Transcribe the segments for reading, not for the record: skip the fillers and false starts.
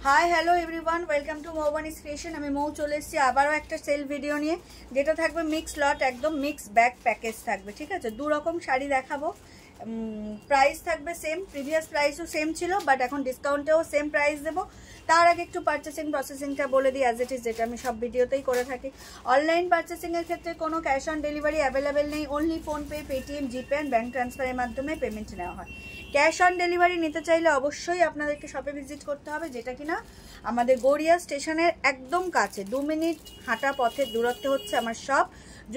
High hello everyone, welcome to Moubani's creation. আমি মৌ চলে এসেছি আবারও একটা সেল ভিডিও নিয়ে, যেটা থাকবে মিক্স লট, একদম মিক্স ব্যাক প্যাকেজ থাকবে। ঠিক আছে, দু রকম শাড়ি দেখাবো। প্রাইস থাকবে সেম, প্রিভিয়াস প্রাইসও সেম ছিল, বাট এখন ডিসকাউন্টেও সেম প্রাইস দেবো। তার আগে একটু পারচেসিং প্রসেসিংটা বলে দিই, অ্যাজ ইট ইজ, যেটা আমি সব ভিডিওতেই করে থাকি। অনলাইন পারচেসিংয়ের ক্ষেত্রে কোনো ক্যাশ অন ডেলিভারি অ্যাভেলেবেল নেই, only PhonePe, Paytm, GPay and bank ট্রান্সফারের মাধ্যমে পেমেন্ট নেওয়া হয়। ক্যাশ অন ডেলিভারি নিতে চাইলে অবশ্যই আপনাদেরকে শপে ভিজিট করতে হবে, যেটা কিনা আমাদের গড়িয়া স্টেশনের একদম কাছে, 2 মিনিট হাঁটা পথের দূরত্বে হচ্ছে আমার শপ।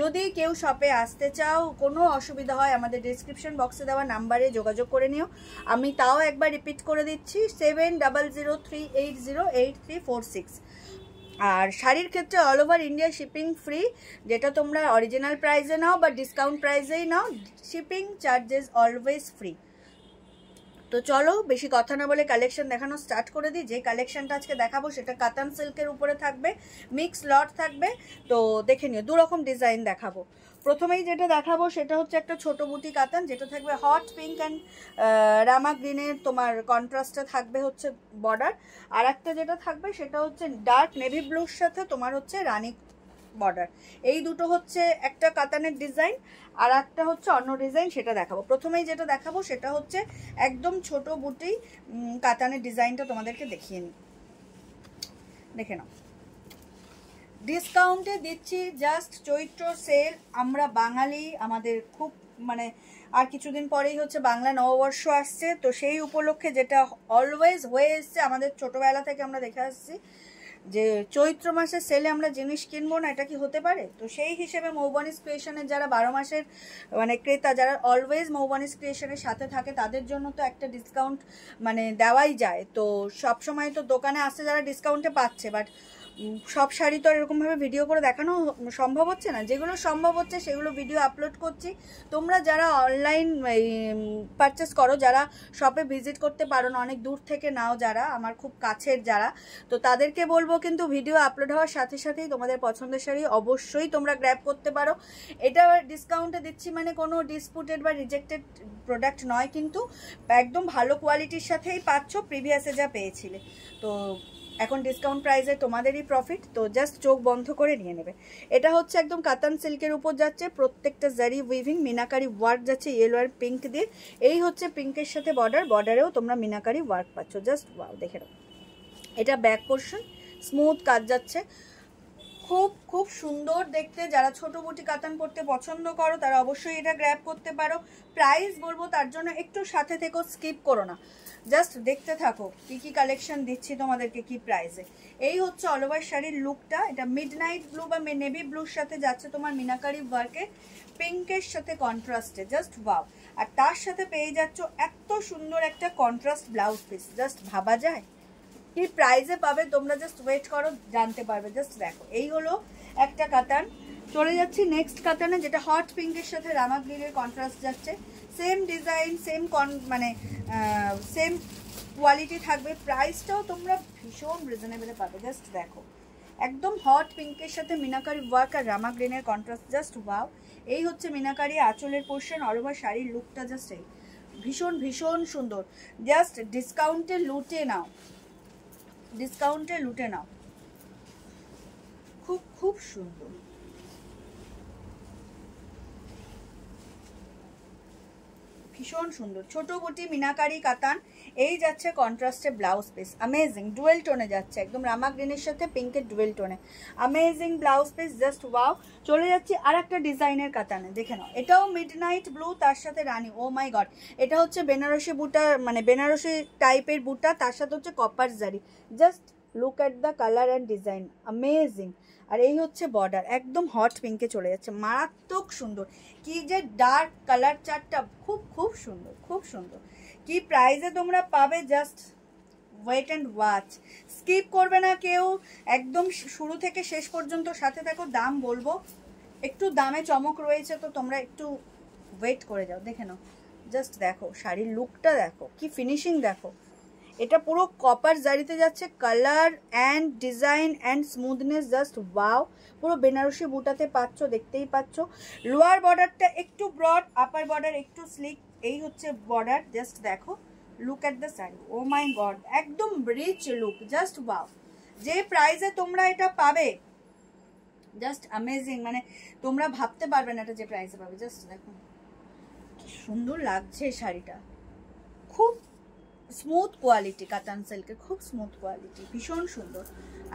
যদি কেউ শপে আসতে চাও, কোনো অসুবিধা হয়, আমাদের ডিসক্রিপশন বক্সে দেওয়া নাম্বারে যোগাযোগ করে নিও। আমি তাও একবার রিপিট করে দিচ্ছি, 7003808346। আর শাড়ির ক্ষেত্রে all over India shipping free, যেটা তোমরা অরিজিনাল প্রাইসে নাও বা ডিসকাউন্ট প্রাইসেই নাও, শিপিং চার্জেস অলওয়েজ ফ্রি। তো চলো বেশি কথা না বলে কালেকশন দেখানো স্টার্ট করে দিই। যে কালেকশনটা আজকে দেখাবো সেটা কাতান সিল্কের উপরে থাকবে, মিক্স লট থাকবে। তো দেখে নিও, দু রকম ডিজাইন দেখাবো। প্রথমেই যেটা দেখাবো সেটা হচ্ছে একটা ছোট বুটি কাতান, যেটা থাকবে হট পিঙ্ক অ্যান্ড রামা গ্রিনের, তোমার কন্ট্রাস্টে থাকবে হচ্ছে বর্ডার। আর একটা যেটা থাকবে সেটা হচ্ছে ডার্ক নেভি ব্লুর সাথে তোমার হচ্ছে রানী বর্ডার। এই দুটো হচ্ছে একটা কাতানের ডিজাইন, আর একটা হচ্ছে অন্য ডিজাইন, সেটা দেখাবো। প্রথমেই যেটা দেখাবো সেটা হচ্ছে একদম ছোট বুটি কাতানের ডিজাইনটা তোমাদেরকে দেখিয়ে নিই, দেখে নাও। ডিসকাউন্টে দিচ্ছি, জাস্ট চৈত্র সেল। আমরা বাঙালি, আমাদের খুব মানে আর কিছুদিন পরেই হচ্ছে বাংলা নববর্ষ আসছে, তো সেই উপলক্ষে যেটা অলওয়েজ হয়ে এসছে, আমাদের ছোটবেলা থেকে আমরা দেখে আসছি যে চৈত্র মাসের সেলে আমরা জিনিস কিনবো না, এটা কি হতে পারে? তো সেই হিসেবে মৌবানিস ক্রিয়েশনের যারা 12 মাসের মানে ক্রেতা, যারা অলওয়েজ মৌবানিস ক্রিয়েশনের সাথে থাকে, তাদের জন্য তো একটা ডিসকাউন্ট মানে দেওয়াই যায়। তো সব সময় তো দোকানে আসছে যারা ডিসকাউন্টে পাচ্ছে, বাট সব শাড়ি তো এরকমভাবে ভিডিও করে দেখানো সম্ভব হচ্ছে না। যেগুলো সম্ভব হচ্ছে সেগুলো ভিডিও আপলোড করছি। তোমরা যারা অনলাইন পারচেস করো, যারা শপে ভিজিট করতে পারো না, অনেক দূর থেকে নাও, যারা আমার খুব কাছের যারা, তো তাদেরকে বলবো কিন্তু ভিডিও আপলোড হওয়ার সাথে সাথেই তোমাদের পছন্দের শাড়ি অবশ্যই তোমরা গ্র্যাব করতে পারো। এটা ডিসকাউন্টে দিচ্ছি মানে কোনো ডিসপুটেড বা রিজেক্টেড প্রোডাক্ট নয়, কিন্তু একদম ভালো কোয়ালিটির সাথেই পাচ্ছ, প্রিভিয়াসে যা পেয়েছিলে। তো এখন ডিসকাউন্ট প্রাইসে তোমাদেরই প্রফিট, তো জাস্ট চোখ বন্ধ করে নিয়ে নেবে। এটা হচ্ছে একদম কাতান সিল্কের উপর যাচ্ছে, প্রত্যেকটা জারি উইভিং মিনাকারি ওয়ার্ক যাচ্ছে ইয়েলো আর পিঙ্ক দিয়ে। এই হচ্ছে পিঙ্কের সাথে বর্ডার, বর্ডারেও তোমরা মিনাকারি ওয়ার্ক পাচ্ছ। জাস্ট ওয়াও, দেখে নাও। এটা ব্যাক পোর্শন, স্মুথ কাজ যাচ্ছে, খুব খুব সুন্দর দেখতে। যারা ছোট বুটি কাতান পরতে পছন্দ করো তারা অবশ্যই এটা গ্র্যাব করতে পারো। প্রাইস বলবো, তার জন্য একটু সাথে থেকো, স্কিপ করো না, জাস্ট দেখতে থাকো কি কি কালেকশন দিচ্ছি তোমাদেরকে, কি প্রাইসে। এই হচ্ছে অল ওভার শাড়ির লুকটা। এটা মিডনাইট ব্লু বা নেভি ব্লুর সাথে যাচ্ছে তোমার মিনাকারি ওয়ার্কে, পিঙ্কের সাথে কন্ট্রাস্টে, জাস্ট ওয়াও। আর তার সাথে পেয়ে যাচ্ছ এত সুন্দর একটা কন্ট্রাস্ট ব্লাউজ পিস, জাস্ট ভাবা যায় কি প্রাইসে পাবে। তোমরা জাস্ট ওয়েট করো, জানতে পারবে। জাস্ট দেখো, এই হলো একটা কাতান। চলে যাচ্ছি নেক্সট কাতানে, যেটা হট পিঙ্কের সাথে রামা গ্রিনের কন্ট্রাস্ট যাচ্ছে। সেম ডিজাইন, সেম মানে সেম কোয়ালিটি থাকবে। প্রাইসটাও তোমরা ভীষণ রিজনেবলে পাবে। জাস্ট দেখো, একদম হট পিঙ্কের সাথে মিনাকারি ওয়ার্ক আর রামা গ্রিনের কন্ট্রাস্ট, জাস্ট ওয়াও। এই হচ্ছে মিনাকারি আঁচলের পোর্শন, অল ওভার শাড়ির লুকটা জাস্ট এই ভীষণ ভীষণ সুন্দর। জাস্ট ডিসকাউন্টে লুটে নাও, ডিসকাউন্টে লুটে নাও, খুব খুব সুন্দর। ভীষণ সুন্দর ছোট বুটি মিনাকারি কাতান। এই যাচ্ছে কন্ট্রাস্টে ব্লাউজ পিস, অ্যামেজিং ডুয়েল টোনে যাচ্ছে, একদম রামা গ্রিনের সাথে পিঙ্কের ডুয়েল টোনে, amazing blouse piece, just wow. চলে যাচ্ছি আর একটা ডিজাইনের কাতানে, দেখে নাও। এটাও মিডনাইট ব্লু, তার সাথে রানী, ও মাই গড। এটা হচ্ছে বেনারসি বুটা, মানে বেনারসি টাইপের বুটা, তার সাথে হচ্ছে copper zari. Just look at the colour and design, amazing. আর এই হচ্ছে বর্ডার, একদম হট পিঙ্কে চলে যাচ্ছে, মারাত্মক সুন্দর। কি যে ডার্ক কালার চারটা, খুব খুব সুন্দর, খুব সুন্দর। কি প্রাইসে তোমরা পাবে, just wait and watch, skip করবে না কেউ, একদম শুরু থেকে শেষ পর্যন্ত সাথে থাকো। দাম বলবো, একটু দামে চমক রয়েছে, তো তোমরা একটু ওয়েট করে যাও, দেখে নাও। জাস্ট দেখো শাড়ির লুকটা, দেখো কি ফিনিশিং, দেখো। এটা পুরো কপার জারিতে যাচ্ছে, colour and design and smoothness, just wow. পুরো বেনারসি বুটাতে পাচ্ছ, দেখতেই পাচ্ছ। লোয়ার বর্ডারটা একটু ব্রড, আপার বর্ডার একটু স্লিক, এই হচ্ছে বর্ডার, জাস্ট দেখো look at the sari, oh my god, একদম রিচ লুক, জাস্ট ওয়াও। যে প্রাইসে তোমরা এটা পাবে জাস্ট অ্যামেজিং, মানে তোমরা ভাবতে পারবে না এটা যে প্রাইসে পাবে। জাস্ট দেখো কি সুন্দর লাগছে শাড়িটা, খুব স্মুথ কোয়ালিটি, কাতান সিল্কের খুব স্মুথ কোয়ালিটি, ভীষণ সুন্দর।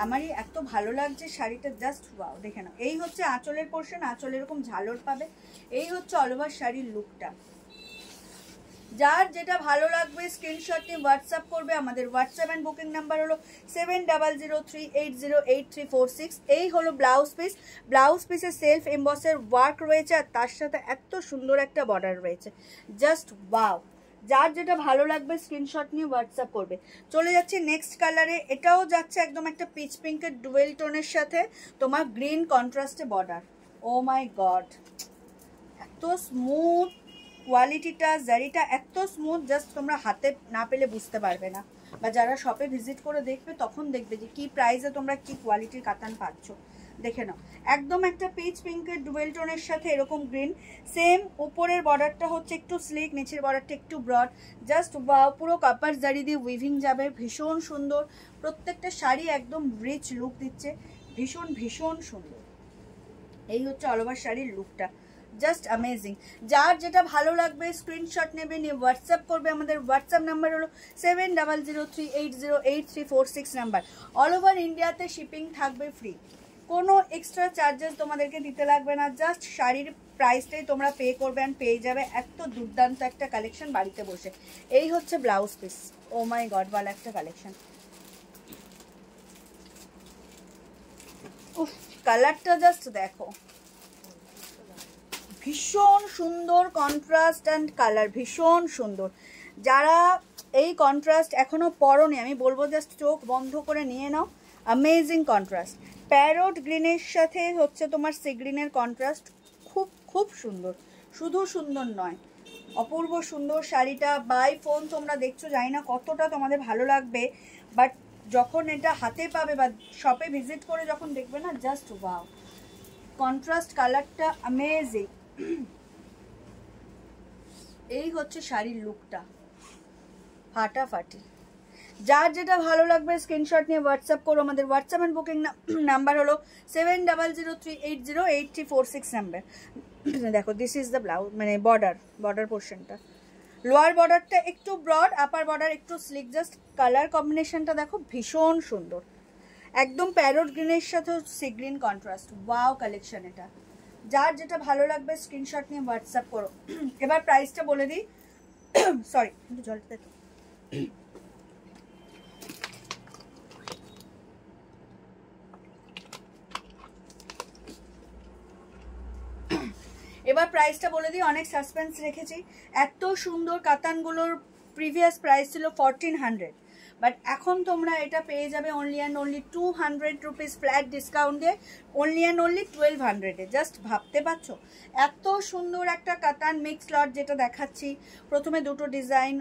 আমারই এত ভালো লাগছে শাড়িটা, জাস্ট ওয়াও। দেখে নাও, এই হচ্ছে আঁচলের পোর্শন, আঁচলে এরকম ঝালর পাবে। এই হচ্ছে অল ওভার শাড়ির লুকটা। যার যেটা ভালো লাগবে স্ক্রিনশট নিয়ে হোয়াটসঅ্যাপ করবে। আমাদের হোয়াটসঅ্যাপ অ্যান্ড বুকিং নাম্বার হলো 7003808346। এই হলো ব্লাউজ পিস। ব্লাউজ পিসে সেলফ এমবসের ওয়ার্ক রয়েছে আর তার সাথে এত সুন্দর একটা বর্ডার রয়েছে, জাস্ট ওয়াও। যার যেটা ভালো লাগবে স্ক্রিনশট নিয়ে হোয়াটসঅ্যাপ করবে। চলে যাচ্ছে নেক্সট কালারে, এটাও যাচ্ছে একদম একটা পিচ পিঙ্কের ডুয়েল টোনের সাথে তোমার green কন্ট্রাস্টে border. O my god, এত স্মুথ কোয়ালিটিটা, জারিটা এত স্মুথ, জাস্ট তোমরা হাতে না পেলে বুঝতে পারবে না, বা যারা শপে ভিজিট করে দেখবে তখন দেখবে যে কি প্রাইসে তোমরা কি কোয়ালিটির কাতান পাচ্ছ। দেখে নাও, একদম একটা পিচ পিঙ্কের ডুয়েল টোনের সাথে এরকম গ্রিন, সেম উপরের বর্ডারটা হচ্ছে একটু স্লিক, নিচের বর্ডারটা একটু ব্রড, জাস্ট ওয়াও। পুরো কাপার জারি দিয়ে উইভিং যাবে, ভীষণ সুন্দর। প্রত্যেকটা শাড়ি একদম রিচ লুক দিচ্ছে, ভীষণ ভীষণ সুন্দর। এই হচ্ছে অল ওভার শাড়ির লুকটা, জাস্ট অ্যামেজিং। যার যেটা ভালো লাগবে স্ক্রিনশট নেবে, নিয়ে হোয়াটসঅ্যাপ করবে। আমাদের হোয়াটসঅ্যাপ নাম্বার হলো 7003808346 নাম্বার। অল ওভার ইন্ডিয়াতে শিপিং থাকবে ফ্রি, কোনো এক্সট্রা চার্জেস তোমাদেরকে দিতে লাগবে না, জাস্ট শাড়ির প্রাইসটাই তোমরা পে করবে অ্যান্ড পেয়ে যাবে এত দুর্দান্ত একটা কালেকশন বাড়িতে বসে। এই হচ্ছে blouse piece, O my god, ভালো একটা কালেকশন। উফ, কালারটা জাস্ট দেখো, ভীষণ সুন্দর কন্ট্রাস্ট অ্যান্ড কালার, ভীষণ সুন্দর। যারা এই কন্ট্রাস্ট এখনো পরোনি, আমি বলবো জাস্ট চোখ বন্ধ করে নিয়ে নাও, অ্যামেজিং কন্ট্রাস্ট। প্যারট গ্রিনের সাথে হচ্ছে তোমার সি গ্রিনের কন্ট্রাস্ট, খুব খুব সুন্দর, শুধু সুন্দর নয়, অপূর্ব সুন্দর শাড়িটা। বাই ফোন তোমরা দেখছো, জানি না কতটা তোমাদের ভালো লাগবে, বাট যখন এটা হাতে পাবে বা শপে ভিজিট করে যখন দেখবে না, জাস্ট ওয়াও, কন্ট্রাস্ট কালারটা অ্যামেজিং। এই হচ্ছে শাড়ির লুকটা, ফাটাফাটি। যার যেটা ভালো লাগবে স্ক্রিনশট নিয়ে হোয়াটসঅ্যাপ করো। আমাদের হোয়াটসঅ্যাপ এন্ড বুকিং নাম্বার হলো 7003808346 নাম্বার। দেখো, দিস ইজ দ্য ব্লাউজ, মানে বর্ডার পোর্শনটা। লোয়ার বর্ডারটা একটু ব্রড, আপার বর্ডার একটু স্লিক, জাস্ট কালার কম্বিনেশনটা দেখো, ভীষণ সুন্দর। একদম প্যারট গ্রিনের সাথে sea green contrast, wow collection এটা। যার যেটা ভালো লাগবে স্ক্রিনশট নিয়ে হোয়াটসঅ্যাপ করো। এবার প্রাইসটা বলে দিই, সরি একটু জলটা দেখো। এবার প্রাইসটা বলে দিই, অনেক সাসপেন্স রেখেছি। এত সুন্দর কাতানগুলোর প্রিভিয়াস প্রাইস ছিল 1400, বাট এখন তোমরা এটা পেয়ে যাবে only and only 200 rupees flat discount দিয়ে, অনলি অ্যান্ড অনলি 1200-এ। জাস্ট ভাবতে পারছো এত সুন্দর একটা কাতান মিক্স লট যেটা দেখাচ্ছি। প্রথমে দুটো ডিজাইন,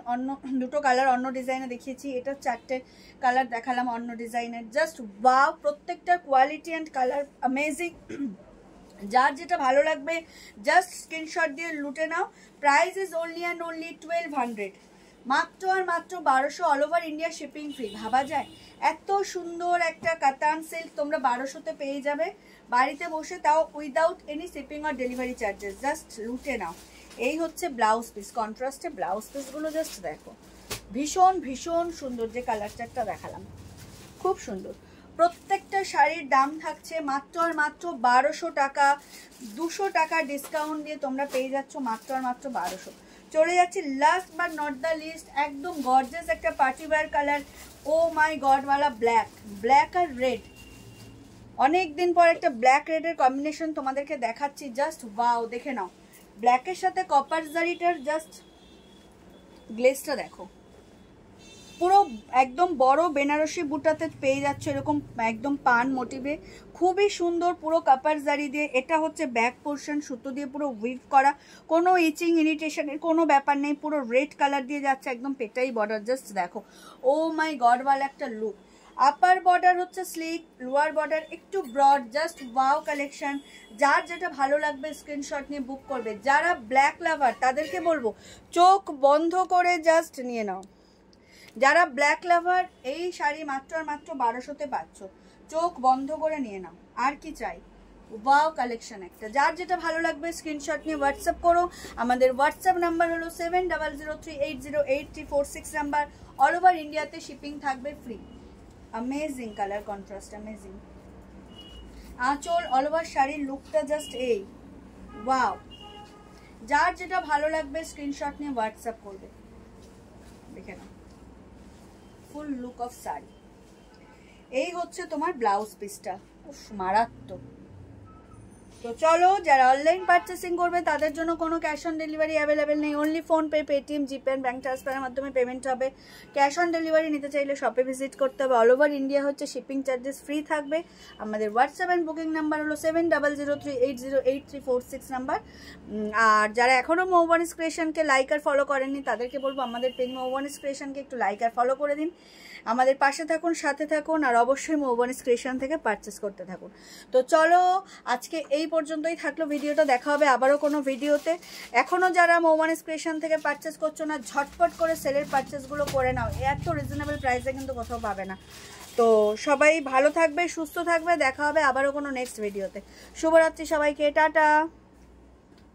দুটো কালার অন্য ডিজাইনে দেখিয়েছি, এটা 4টে কালার দেখালাম অন্য ডিজাইনের, জাস্ট ওয়াও। প্রত্যেকটার কোয়ালিটি অ্যান্ড কালার অ্যামেজিং। যার যেটা ভালো লাগবে জাস্ট স্ক্রিনশট দিয়ে লুটে নাও। Price is only and only 1200, মাত্র আর মাত্র 1200, all over India shipping free. ভাবা যায় এত সুন্দর একটা কাতান সিল্ক তোমরা 1200-তে পেয়ে যাবে বাড়িতে বসে, তাও উইদাউট এনি শিপিং আর ডেলিভারি চার্জেস। জাস্ট লুটে নাও। এই হচ্ছে ব্লাউজ পিস, কন্ট্রাস্টে ব্লাউজ পিসগুলো জাস্ট দেখো, ভীষণ ভীষণ সুন্দর। যে কালার চারটা দেখালাম খুব সুন্দর। প্রত্যেকটা শাড়ির দাম থাকছে মাত্র আর মাত্র 1200 টাকা। 200 টাকা ডিসকাউন্ট দিয়ে তোমরা পেয়ে যাচ্ছ মাত্র আর মাত্র 1200। চলে যাচ্ছি last but not the least, একদম গর্জিয়াস একটা party wear colour, oh my god ওয়ালা ব্ল্যাক আর রেড। অনেক দিন পর একটা ব্ল্যাক রেডের কম্বিনেশন তোমাদেরকে দেখাচ্ছি, জাস্ট ওয়াও। দেখে নাও, ব্ল্যাকের সাথে কপার জারিটার জাস্ট গ্লেজটা দেখো, পুরো একদম বড় বেনারসি বুটাতে পেয়ে যাচ্ছে এরকম একদম পান মোটিভে, খুবই সুন্দর। পুরো কাপার জারি দিয়ে, এটা হচ্ছে ব্যাক পোর্শন সুতো দিয়ে পুরো উইভ করা, কোনো ইচিং ইরিটেশনের কোনো ব্যাপার নেই। পুরো রেড কালার দিয়ে যাচ্ছে, একদম পেটাই বর্ডার, জাস্ট দেখো ও মাই গড ওয়ালা একটা লুক। আপার বর্ডার হচ্ছে স্লিক, লোয়ার বর্ডার একটু ব্রড, জাস্ট ওয়াও কালেকশন। যার যেটা ভালো লাগবে স্ক্রিনশট নিয়ে বুক করবে। যারা ব্ল্যাক লাভার তাদেরকে বলবো চোখ বন্ধ করে জাস্ট নিয়ে নাও। যারা ব্ল্যাক লাভার এই শাড়ি মাত্র আর মাত্র 1200-তে পাচ্ছ। চোখ বন্ধ করে নিয়ে নাও, আর কি চাই। ওয়াও কালেকশন একটা। যার যেটা ভালো লাগবে স্ক্রিনশট নিয়ে হোয়াটসঅ্যাপ করো। আমাদের হোয়াটসঅ্যাপ নাম্বার হলো 7003808346 নাম্বার। অল ওভার ইন্ডিয়াতে শিপিং থাকবে free. Amazing colour contrast, amazing. আঁচল অল ওভার শাড়ির লুকটা জাস্ট এই ওয়াও। যার যেটা ভালো লাগবে স্ক্রিনশট নিয়ে হোয়াটসঅ্যাপ করবে। দেখে নাও ফুল লুক অফ শাড়ি। এই হচ্ছে তোমার ব্লাউজ পিসটা, মারাত্মক। তো চলো, যারা অনলাইন পারচেসিং করবে তাদের জন্য কোনো ক্যাশ অন ডেলিভারি অ্যাভেলেবেল নেই। অনলি ফোনপে, পেটিএম, জিপে, ব্যাঙ্ক ট্রান্সফারের মাধ্যমে পেমেন্ট হবে। ক্যাশ অন ডেলিভারি নিতে চাইলে শপে ভিজিট করতে হবে। অল ওভার ইন্ডিয়া হচ্ছে শিপিং চার্জেস ফ্রি থাকবে। আমাদের হোয়াটসঅ্যাপ অ্যান্ড বুকিং নাম্বার হলো 7003808346 নাম্বার। আর যারা এখনও মৌবনিস ক্রিয়েশনকে লাইক আর ফলো করেননি তাদেরকে বলবো আমাদের পেজ মৌবনিস ক্রিয়েশনকে একটু লাইক আর ফলো করে দিন। আমাদের পাশে থাকুন, সাথে থাকুন, আর অবশ্যই মৌবনিস ক্রিয়েশন থেকে পারচেস করতে থাকুন। তো চলো, আজকে এই পর্যন্তই থাকলো ভিডিওটা। দেখা হবে আবারও কোনো ভিডিওতে। এখনও যারা মৌবনিস ক্রিয়েশন থেকে পারচেস করছো না, ঝটপট করে সেলের পারচেসগুলো করে নাও। এত রিজনেবল প্রাইসে কিন্তু কোথাও পাবে না। তো সবাই ভালো থাকবে, সুস্থ থাকবে। দেখা হবে আবারও কোনো নেক্সট ভিডিওতে। শুভরাত্রি সবাইকে, টাটা।